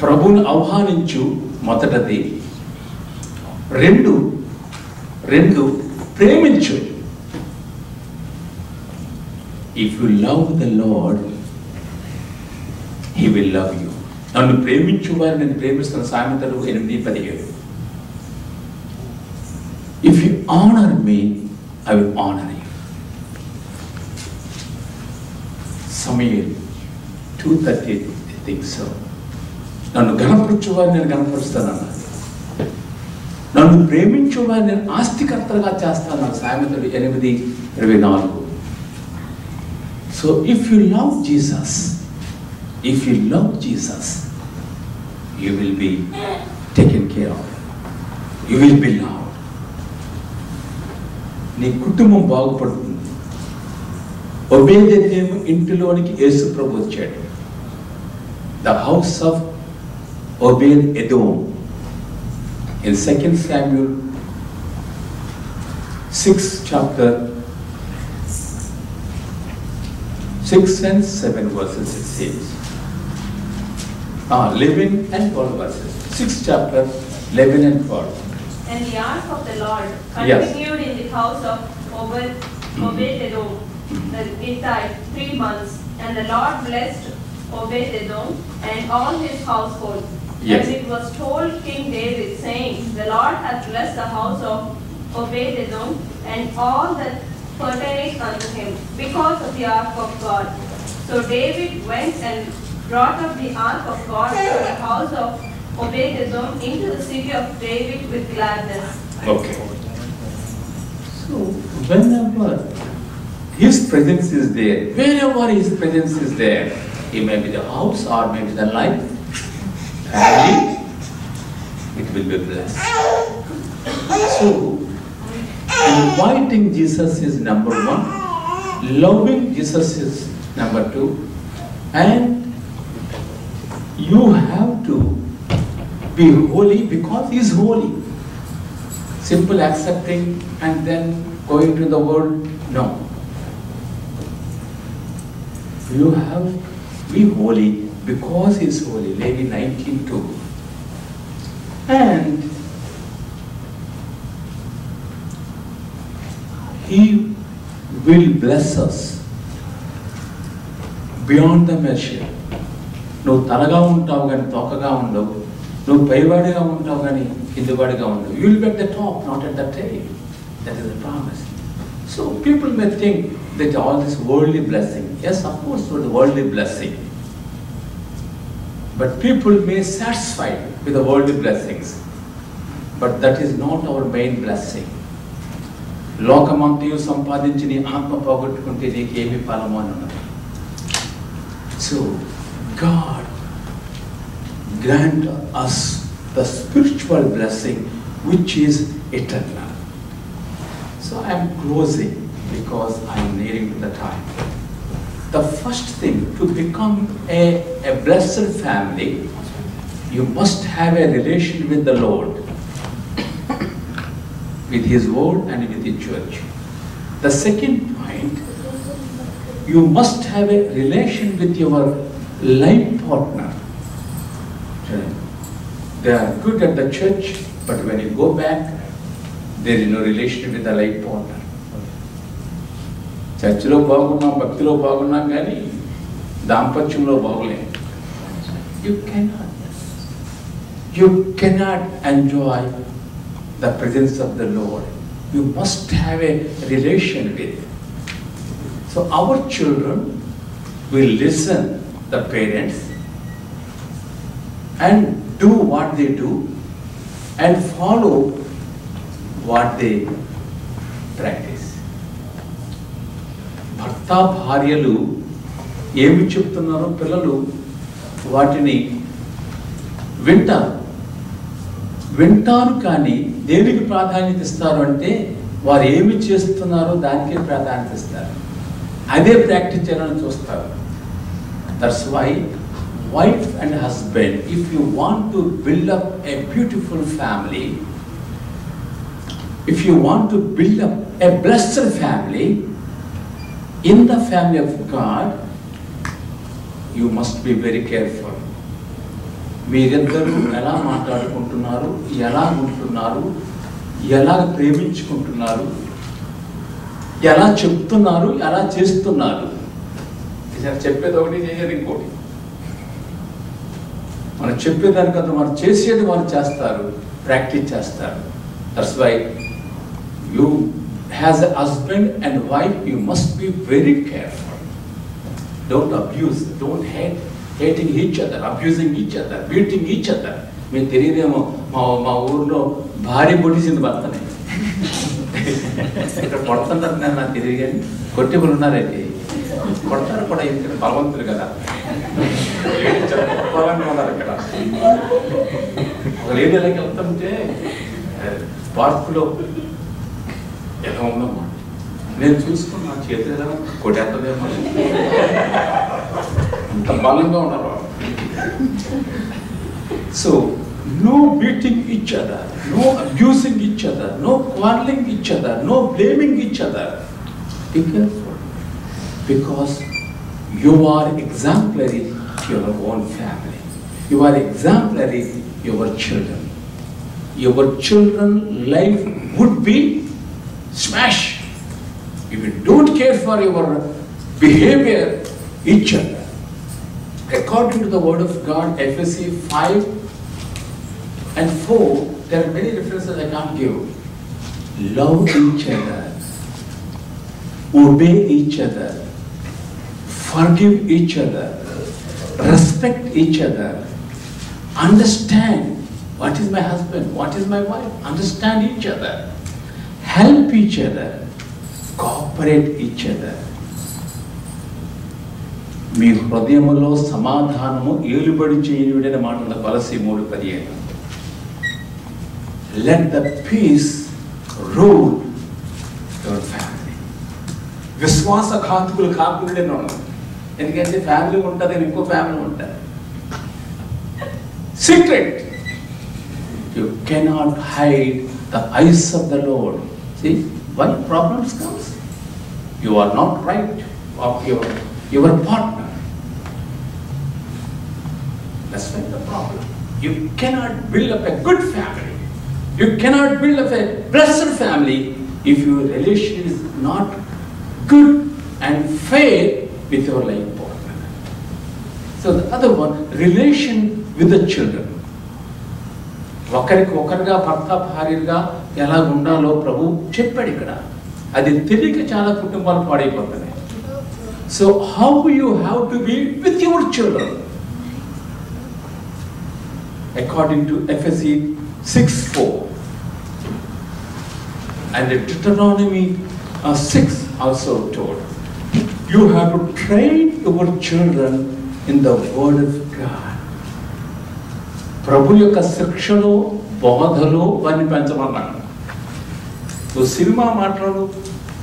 ప్రభుని ఆహ్వానించు మొదటది. రెండు ప్రేమించు. If you love the Lord, He will love you. నన్ను ప్రేమించు వారు నేను ప్రేమిస్తున్న సామెతలు 8:17. If you honor me, I will honor you. Samuel 2:30, I think so. నన్ను గణపరచు వారు నేను గణపరుస్తానన్నా. నన్ను ప్రేమించు వారు నేను ఆస్తికర్తలుగా చేస్తాను. సామెతలు 8:24. So if you love Jesus, you will be taken care of. You will be loved. నీ కుటుంబం బాగుపడుతుంది. ఒబేదెదోము ఇంటిలోనికి యేసు ప్రభు వచ్చాడు. The house of Obed-Edom. In 2 Samuel 6 chapter 6 and 7 verses it says. 11 and 12 verses. 6 chapter 11 and 12. And the ark of the Lord continued in the house of Obed-Edom the Gittite 3 months, and the Lord blessed Obed-Edom and all his household. Yes. And it was told King David, saying, the Lord hath blessed the house of Obed-Edom and all that pertaineth unto him, because of the ark of God. So David went and brought up the ark of God to the house of Obed-Edom into the city of David with gladness. Okay. So, whenever his presence is there, wherever his presence is there, he may be the house or maybe the life, family, it will be blessed. So, inviting Jesus is number one, loving Jesus is number two, and you have to be holy because he is holy. Simple accepting and then going to the world, no. You have to be holy because he is holy, Levi 19:2. And he will bless us beyond the measure. నువ్వు తలగా ఉంటావు కానీ తోకగా ఉండవు, నువ్వు పైవాడిగా ఉంటావు కానీ కిందివాడిగా ఉండవు. You will be at the top, not at the tail. That is the promise. So people may think that all this worldly blessing, yes, of course, for the worldly blessing. But people may satisfy with the worldly blessings, but that is not our main blessing. లోకమంతయు సంపాదించి నీ ఆత్మ పోగొట్టుకుంటే నీకేమి ఫలము అని ఉన్నది. So God grant us the spiritual blessing which is eternal. So I am closing because I am nearing to the time. The first thing to become a blessed family, you must have a relation with the Lord, with His Word and with the church. The second point, you must have a relation with your life partner. They are good at the church, but when you go back, there is no relation with the life partner. చర్చిలో బాగున్నాం, భక్తిలో బాగున్నాం కానీ దాంపత్యంలో బాగులేం. You cannot enjoy the presence of the Lord. You must have a relation with Him. So our children will listen the parents and do what they do and follow what they practice. భర్త భార్యలు ఏమి చెప్తున్నారో పిల్లలు వాటిని వింటారు కానీ దేనికి ప్రాధాన్యత ఇస్తారు అంటే వారు ఏమి చేస్తున్నారో దానికే ప్రాధాన్యత ఇస్తారు, అదే ప్రాక్టీస్ చేయాలని చూస్తారు. That's why wife and husband, if you want to build up a beautiful family, if you want to build up a blessed family in the family of God, you must be very careful. మీరిద్దరూ ఎలా మాట్లాడుకుంటున్నారు, ఎలా ఉంటున్నారు, ఎలా ప్రేమించుకుంటున్నారు, ఎలా చెప్తున్నారు, ఎలా చేస్తున్నారు. చెప్పేది ఒకటి, చేసేది ఇంకోటి. మనం చెప్పేదానికంతా మనం చేసేది వాళ్ళు చేస్తారు, ప్రాక్టీస్ చేస్తారు. That's why you has a husband and wife, you must be very careful. Don't abuse, don't hating each other, abusing each other, beating each other. మీకు తెలియదేమో, మా ఊర్లో భార్య కొట్టేసింది భర్తనే. ఇక్కడ కొడుతున్నారు నాకు తెలియదు కానీ కొట్టి వాళ్ళు ఉన్నారండి, కొడతారు కూడా. ఇక్కడ బలవంతులు కదా, చెప్పాలని ఉన్నారు. ఇక్కడ ఒక లేడీ అలాగే వెళ్తుంటే పార్కులో ఎలా ఉందమ్మా, నేను చూసుకున్నా చేతులు ఎలా కొట్టేస్తుందేమో, అంత బలంగా ఉన్నారు. So no beating each other, no abusing each other, no quarreling each other, no blaming each other. Be careful, because you are exemplary to your own family. You are exemplary to your children. Your children's life would be smashed if you don't care for your behavior each other. According to the word of God, Ephesians 5:4, there are many references I can't give. Love each other, obey each other, forgive each other, respect each other, Understand what is my husband, what is my wife. Understand each other. Help each other. Cooperate each other. మీ హృదయములో సమాధానము ఏలుబడి చేయనివిడైన మాట ఉంది కొలస్సీ 3:15. Let the peace rule your family. విశ్వాసఘాతకులు కాకుండా ఉన్నాం. ఎందుకంటే family ఉంటుంది, ఇంకో ఫ్యామిలీ ఉంటుంది. Secret. You cannot hide the eyes of the Lord. See, when problems comes, you are not right of your partner. That's why the problem. You cannot build up a good family. You cannot build up a blessed family if your relation is not good and fair with your life partner. So the other one, relation with the children. ఒకరికి ఒకరిగా భర్త భార్యగా ఎలా ఉండాలో ప్రభు చెప్పాడు ఇక్కడ. అది తెలియక చాలా కుటుంబాలు పాడైపోతున్నాయి. So how you have to be with your children according to Ephesians 6:4 and Deuteronomy 6 also told, you have to train your children in the word of God. ప్రభు యొక్క శిక్షలో బోధలో వారిని పెంచమన్నాడు. నువ్వు సినిమా మాట్లాడు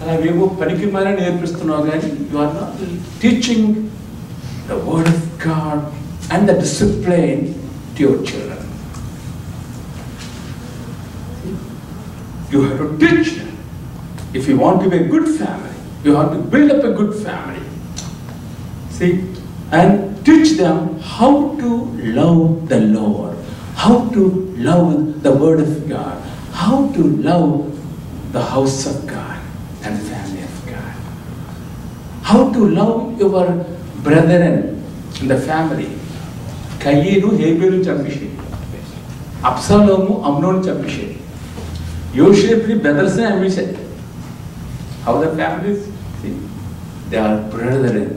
అలాగేవో పనికి మారి నేర్పిస్తున్నావు కానీ you are not teaching the word of God and the discipline to your children. You have to teach them. If you want to be a good family, you have to build up a good family. See, and teach them how to love the Lord, how to love the word of God, how to love the house of God and family of God, how to love your brethren in the family. కయ్యేను హేబేలు చంపేసి, అబ్షాలోము అమ్నోను చంపేసి, యోసేపుని బ్రదర్స్ని అమ్మేశారు. How the families? See, they are brethren.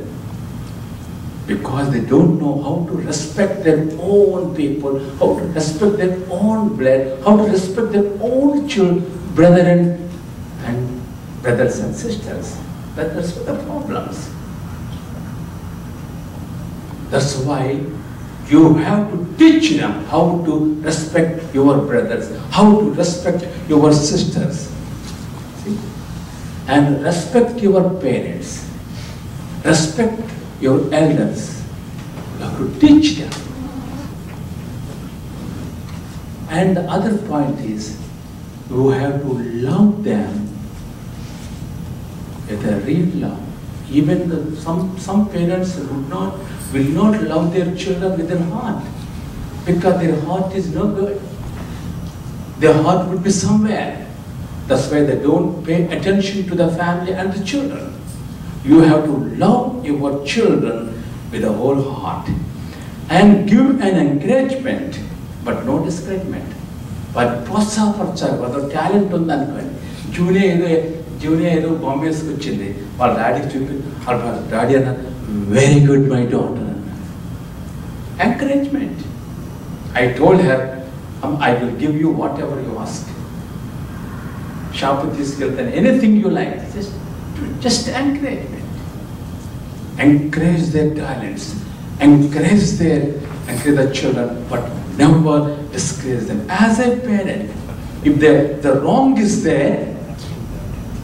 Because they don't know how to respect their own people, how to respect their own blood, how to respect their own children, brethren and brothers and sisters. That's the problems. That's why you have to teach them how to respect your brothers, how to respect your sisters. See? And respect your parents. Respect your elders. You have to teach them. And the other point is, you have to love them with a real love. Even some parents will not love their children with their heart, because their heart is no good. Their heart would be somewhere. That's why they don't pay attention to the family and the children. You have to love your children with a whole heart and give an encouragement, but no discouragement. But ప్రోత్సాహపరచాలి. వాళ్ళ talent ఉందనుకోండి, junior ఏదో బాంబే వచ్చింది, వాళ్ళ డాడీకి చూపి వాళ్ళ daddy అన్న very good my daughter అన్న. Encouragement. I told her, I will give you what ever you ask. షాప్కి తీసుకెళ్తాను, anything you like, just encouragement. Encourage their talents, encourage the children, but never discourage them. As a parent, if the wrong is there,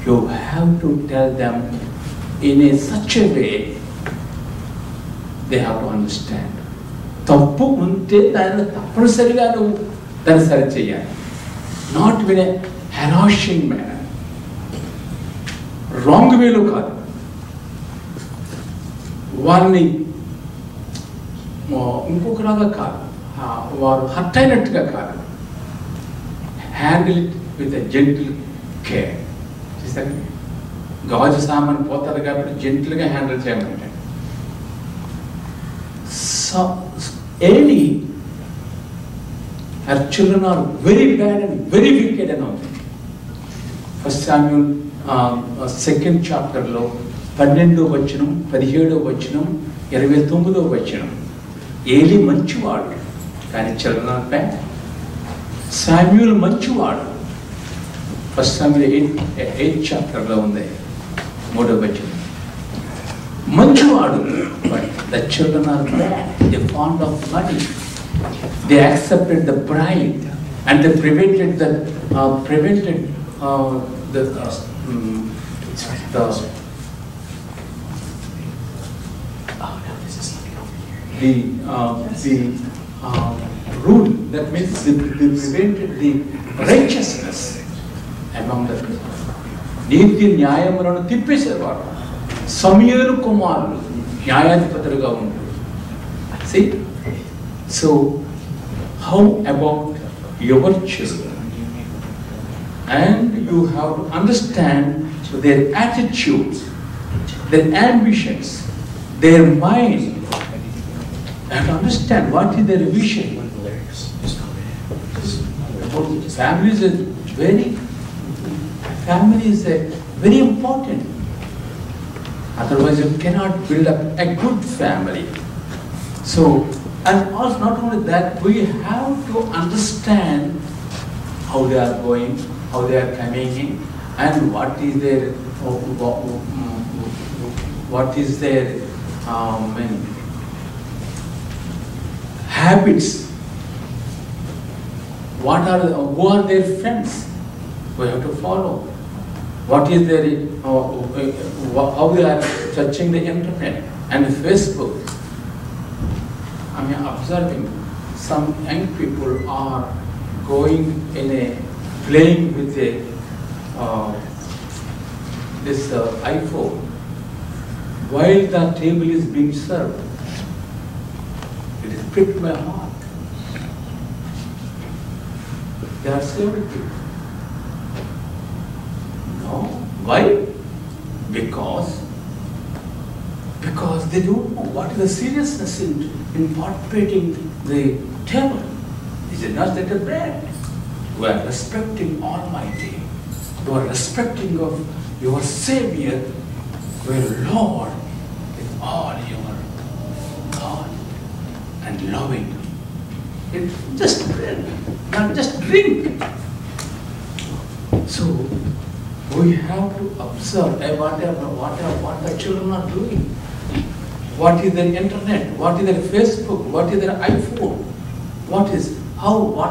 you have to tell them in such a way they have to understand. తప్పు ఉంటే దాన్ని తప్పనిసరిగా నువ్వు దాన్ని సరి చేయాలి. Not win a harassing manner. Wrong వేలో కాదు, వారిని ఇంకొకలాగా కాదు, వారు హర్ట్ అయినట్టుగా కాదు. Handle it with a gentle care. చూసారు, గాజు సామాన్ పోతారు కాబట్టి జెంటిల్గా హ్యాండిల్ చేయమంటే. Eli, her children are very bad and very wicked and all. First Samuel 2nd chapter లో 12వ వచనం, 17వ వచనం, 29వ వచనం. ఏలి మంచివాడు, కానీ children are bad. Samuel మంచివాడు. 1 Samuel 8th chapterలో ఉంది 3వ వచనం. మంచివాడు, but the children are bad. They fond of money. They accepted the bride and they prevented the rule. That means they prevented the righteousness among the people. నీతి న్యాయములను తిప్పేసేవాడు. సమూయేలు కుమారులు న్యాయాధిపతులుగా ఉంటారు. See? So, how about your children? And you have to understand their attitudes, their ambitions, their mind, and understand what is their vision. Family is very important. Otherwise, you cannot build up a good family. So, and also not only that, we have to understand how they are going, how they are coming in, and what is their habits. Who are their friends? We have to follow. What is their how they are searching the internet and Facebook. I mean, observing some young people are going in playing with this iPhone while the table is being served. It has pricked my heart. They are celebrating. No. Why? Because they don't know what is the seriousness in participating the table. Is it not that a bread? You are respecting Almighty. You are respecting of your Savior, your Lord, with all your heart and loving. It's just bread, not just drink. So we have to observe what the children are doing. What is their internet? What is their Facebook? What is their iPhone? What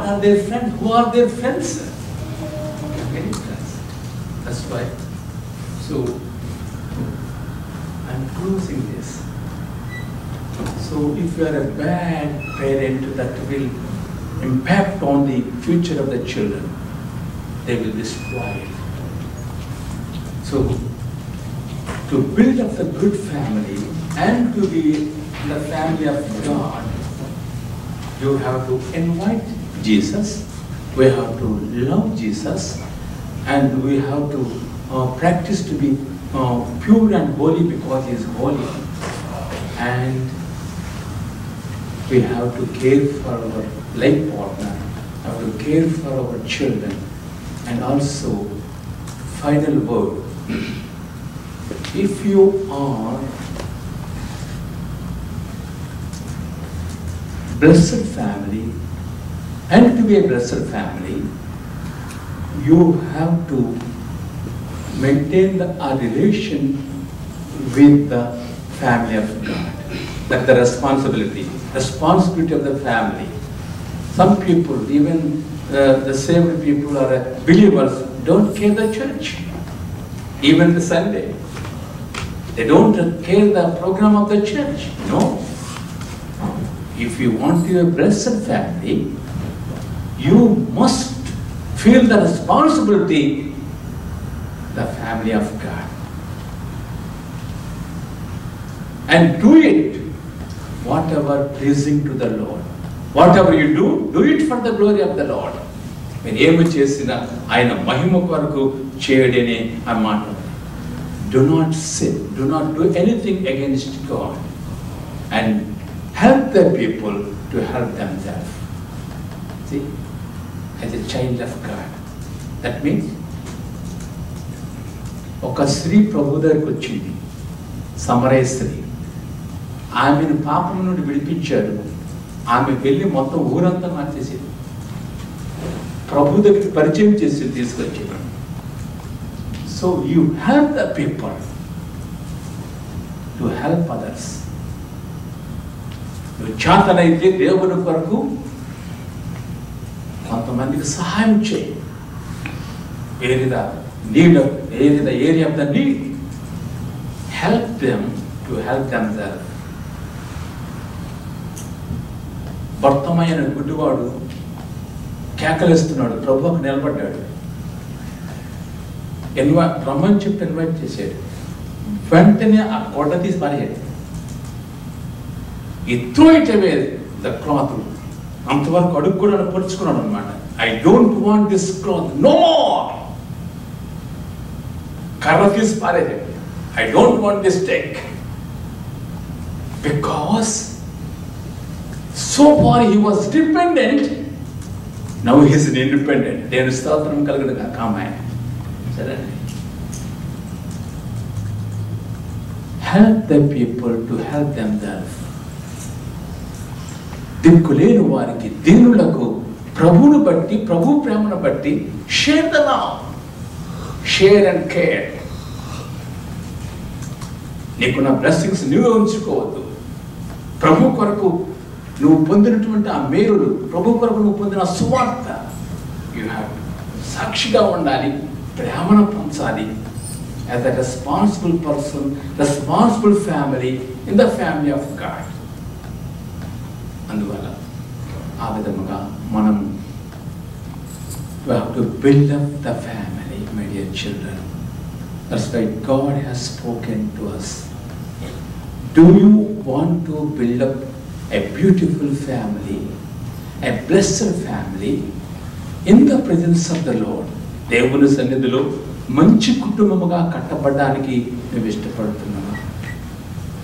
are their friends? Who are their friends? Many friends. That's why. So I'm closing this. So if you are a bad parent, that will impact on the future of the children. They will be spoiled. So to build up the good family and to be the family of God, you have to invite Jesus, we have to love Jesus, and we have to practice to be pure and holy because He is holy. And we have to care for our life partner, have to care for our children, and also, final word. If you are blessed family, and to be a blessed family, you have to maintain a relation with the family of God. That's the responsibility of the family. Some people, even the saved people are believers, don't care the church, even the Sunday. They don't care the program of the church. No. If you want your blessed family, you must feel the responsibility, the family of God. And do it, whatever pleasing to the Lord. Whatever you do it for the glory of the Lord. మీరు ఏమి చేసినా ఆయన మహిమ కొరకు చేయడనే అన్నమాట. Do not sin, do not do anything against God, and help the people to help themselves. See, as a child of God. That means, ఒక స్త్రీ ప్రభు దగ్గరికి వచ్చింది, సమరయ స్త్రీ. ఆమెను పాపం నుండి విడిపించాడు. ఆమె వెళ్ళి మొత్తం ఊరంతా మార్చేసింది. ప్రభు దగ్గరికి పరిచయం చేసి తీసుకొచ్చేది. So you help the people to help others. నువ్వు చేతనైతే దేవుని కొరకు కొంతమందికి సహాయం చేయి. వేరే the need of the area of the need. Help them to help themselves. భర్తమైన గుడ్డివాడు కేకలేస్తున్నాడు, ప్రభువుకు నిలబడ్డాడు. రమ్మని చెప్పి ఇన్వైట్ చేశాడు. వెంటనే ఆ గొడ్డ తీసి పారేయాడు. ఈ throw it away the cloth. అంతవరకు అడుగు కూడా పొడుచుకున్నాడు అనమాట. I don't want this cloth no more. కర్ర తీసి పారేయాడు. I don't want this stick. Because so far he was dependent, now he is independent. దేవుని స్తోత్రం కలుగును గాక. ఆమేన్. సరే, help the people to help themselves. దిక్కులేని వారికి, దీనులకు ప్రభువును బట్టి, ప్రభు ప్రేమను బట్టి share the love, share and care. నీకున్న బ్లెస్సింగ్స్ నువ్వే ఉంచుకోవద్దు. ప్రభు కొరకు నువ్వు పొందినటువంటి ఆ మేలులు, ప్రభు కొరకు నువ్వు పొందిన సువార్త, యూ హ్యావ్ సాక్షిగా ఉండాలి, ప్రేమను పంచాలి. As a responsible person, responsible family in the family of God. అందువల్ల ఆ విధముగా మనం we have to build up the family, my dear children. That's why God has spoken to us. Do you want to build up a beautiful family, a blessed family in the presence of the Lord? దేవుని సన్నిధిలో మంచి కుటుంబముగా కట్టబడడానికి మేము ఇష్టపడుతున్నాము.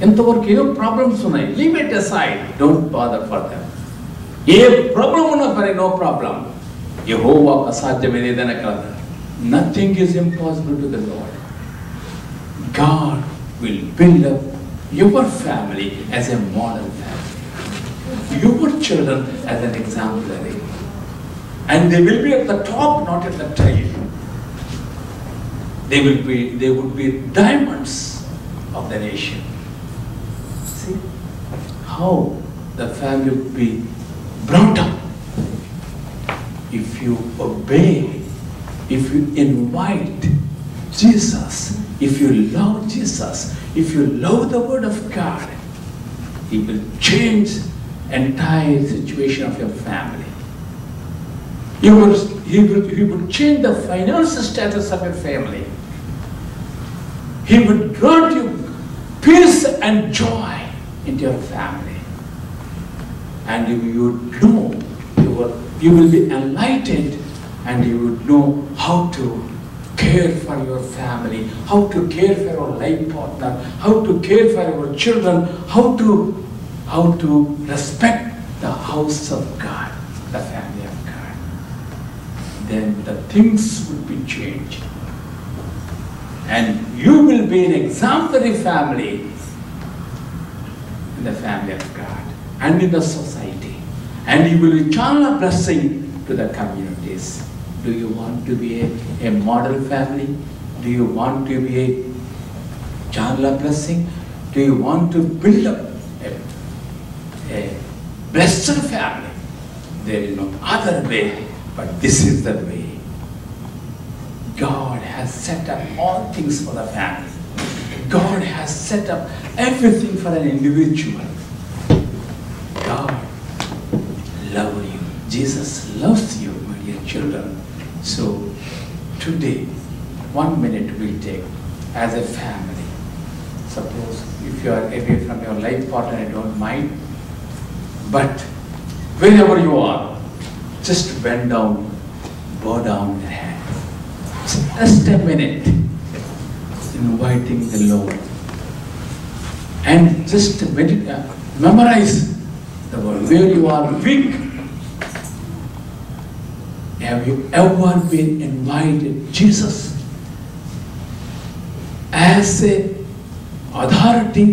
ఎంతవరకు ఏదో problems ఉన్నాయి, leave it aside, don't bother for them. A problem ఉన్నా సరే no problem. యెహోవాకు అసాధ్యమైనది ఏదైనా కలదు. Nothing is impossible to the Lord. God will build up your family as a model family, your children as an exemplary, and they will be at the top, not at the tail. They would be diamonds of the nation. See how the family would be brought up if you obey, if you invite Jesus, if you love Jesus, if you love the word of God. He will change entire situation of your family. He would change the financial status of your family. He would grant you peace and joy into your family. And you would know, you will be enlightened, and you would know how to care for your family, how to care for your life partner, how to care for your children, how to respect the house of God, the family of God. Then the things will be changed, and you will be an exemplary family in the family of God and in the society, and you will be channel blessing to the communities. Do you want to be a model family? Do you want to be a channel of blessing? Do you want to build up a blessed family? There is no other way, but this is the way. God has set up all things for the family. God has set up everything for an individual. God loves you. Jesus loves you, my dear children. So today, 1 minute we'll take as a family. Suppose if you are away from your life partner, I don't mind. But wherever you are, just bend down, bow down your head. Just a minute, inviting the Lord. And just memorize the word. Where you are weak, have you ever been invited Jesus as a authority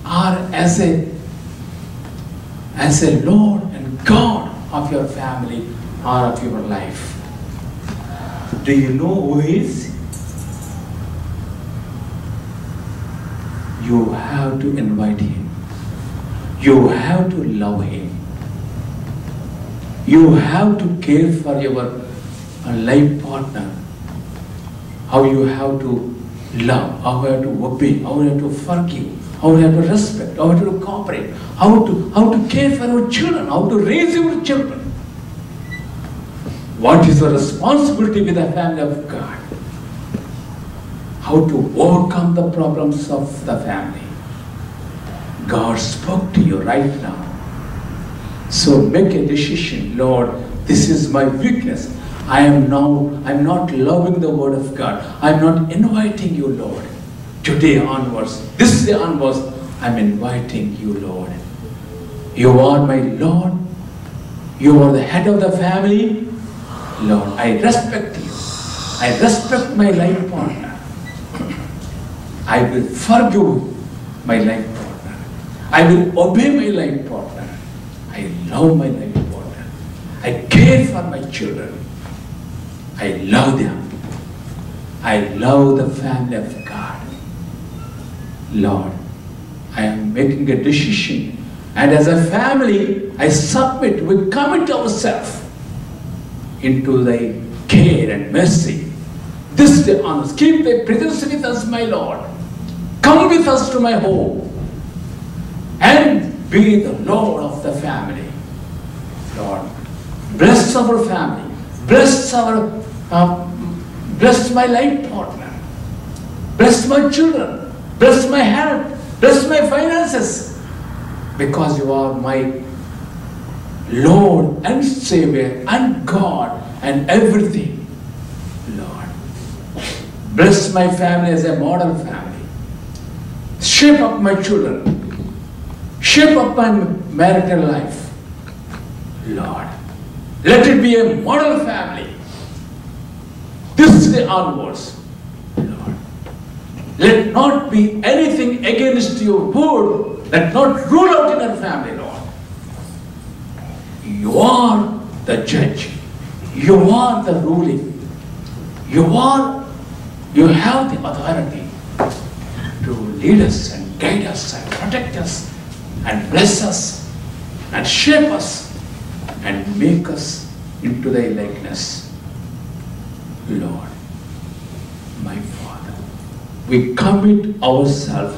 or as as a Lord and God of your family or of your life. Do you know who He is? You have to invite Him. You have to love Him. You have to care for your life partner. How you have to love, how you have to obey, how you have to forgive, how you have to respect, how you have to cooperate, how to care for your children, how to raise your children. What is your responsibility with the family of God? How to overcome the problems of the family. God spoke to you right now. So make a decision, Lord, this is my weakness. I'm not loving the word of God. I'm not inviting you, Lord. Today onwards, this day onwards, I'm inviting you, Lord. You are my Lord. You are the head of the family. Lord, I respect you. I respect my life partner. I will forgive my life partner. I will obey my life partner. I love my life partner. I care for my children. I love them. I love the family of God. Lord, I am making a decision, and as a family, I submit, we commit ourselves into thy care and mercy. This day on us, keep thy presence with us, my Lord. Come with us to my home and be the Lord of the family. Lord, bless our family. Bless bless my life partner. Bless my children. Bless my health. Bless my finances. Because you are my Lord and Savior and God and everything. Lord, bless my family as a model family. Shape up my children. Shape up my marital life. Lord, let it be a model family. This day onwards, Lord, let not be anything against your word. Let not rule out in our family, Lord. You are the judge. You are the ruling. You have the authority to lead us and guide us and protect us and bless us and shape us and make us into thy likeness. Lord, my Father, we commit ourselves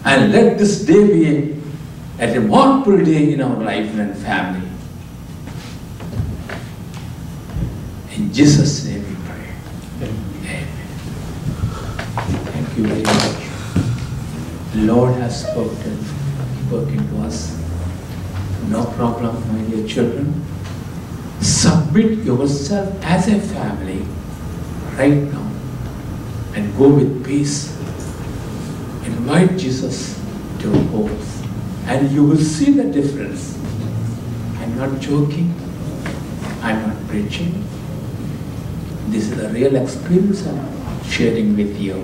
and let this day be a remarkable day in our life and family. In Jesus' name we pray. Amen. Thank you very much. The Lord has spoken to us. No problem, my dear children. Submit yourself as a family right now and go with peace. Invite Jesus to your homes and you will see the difference. I'm not joking. I'm not preaching. This is a real experience I'm sharing with you.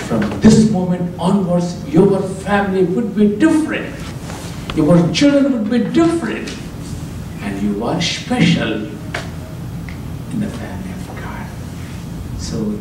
From this moment onwards, your family would be different. Your children would be different. And you are special in the family of God. So